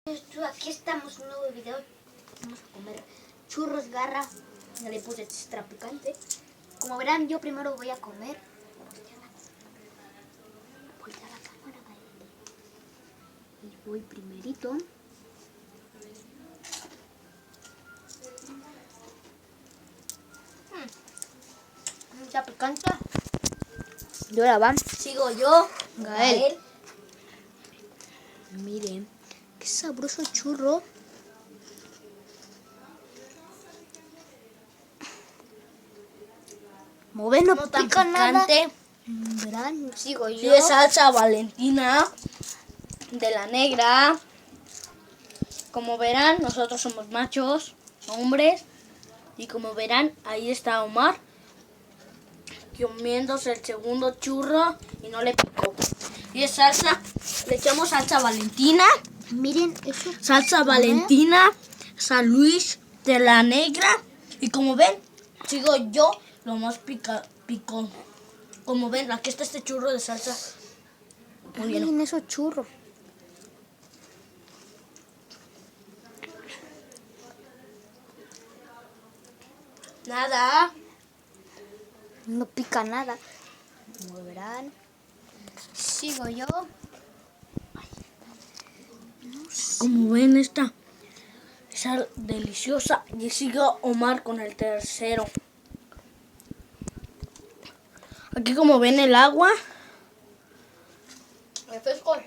Aquí estamos, un nuevo video. Vamos a comer churros Garra. Ya le puse extra picante. Como verán, yo primero voy a comer. Voltea la cámara, Gael. Y voy primerito. Mucha picante. Y ahora van. Sigo yo, Gael. Miren, qué sabroso churro. Como ven, no tan pica nada. picante. Verán, sigo yo. Sí, es salsa Valentina de la negra. Como verán, nosotros somos machos, hombres. Y como verán, ahí está Omar comiéndose el segundo churro y no le picó. Y es salsa, le echamos salsa Valentina. Miren eso. Salsa Valentina, San Luis de la negra. Y como ven, sigo yo lo más picón. Como ven, aquí está este churro de salsa. Muy bien. Miren esos churros. Nada. No pica nada. Como verán. Sigo yo. Como ven, esta es deliciosa. Y sigo Omar con el tercero. Aquí como ven el agua. Refresco. La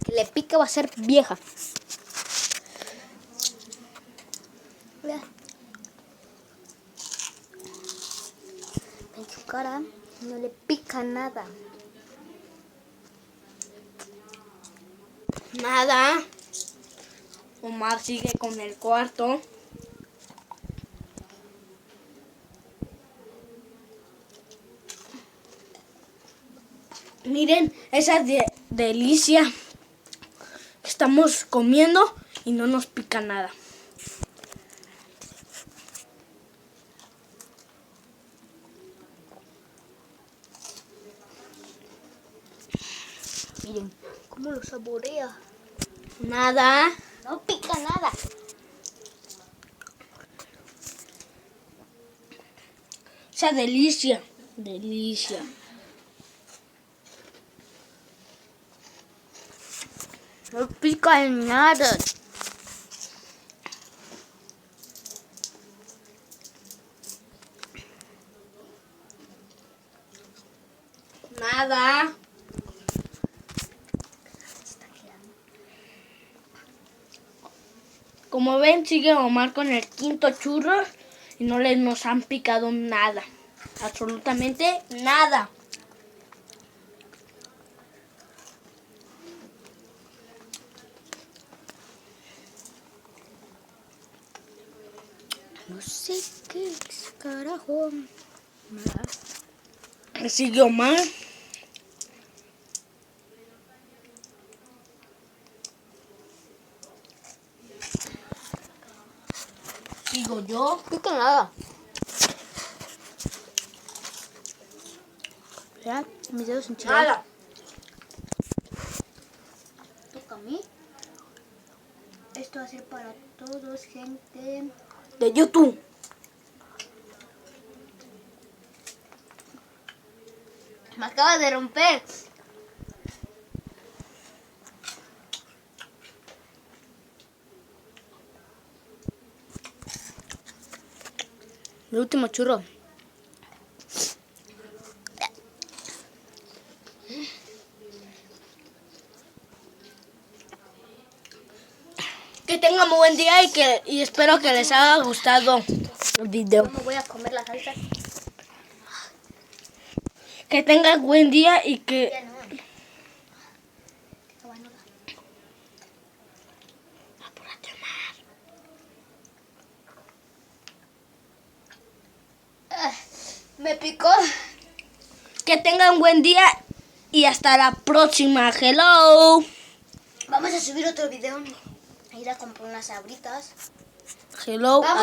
que le pique va a ser vieja. Vea. En su cara no le pica nada. Nada. Omar sigue con el cuarto. Miren esa delicia que estamos comiendo y no nos pica nada. Miren cómo lo saborea. Nada. No pica nada. Esa delicia. Delicia. No pica en nada. Nada. Como ven, sigue Omar con el quinto churro y no nos han picado nada. Absolutamente nada. No sé qué carajo. Sigue Omar. Sigo yo. No pica nada. Mirad, mis dedos hinchados. Nada. Toca a mí. Esto va a ser para todos, gente. De YouTube. Me acaba de romper. Mi último churro. Que tengan muy buen día y espero que les haya gustado el video. ¿Cómo voy a comer la salsa? Que tengan buen día y que... Ya no. Apúrate, Omar. Me picó. Que tengan buen día y hasta la próxima. Hello. Vamos a subir otro video. A ir a comprar unas sabritas. Hello. Vamos.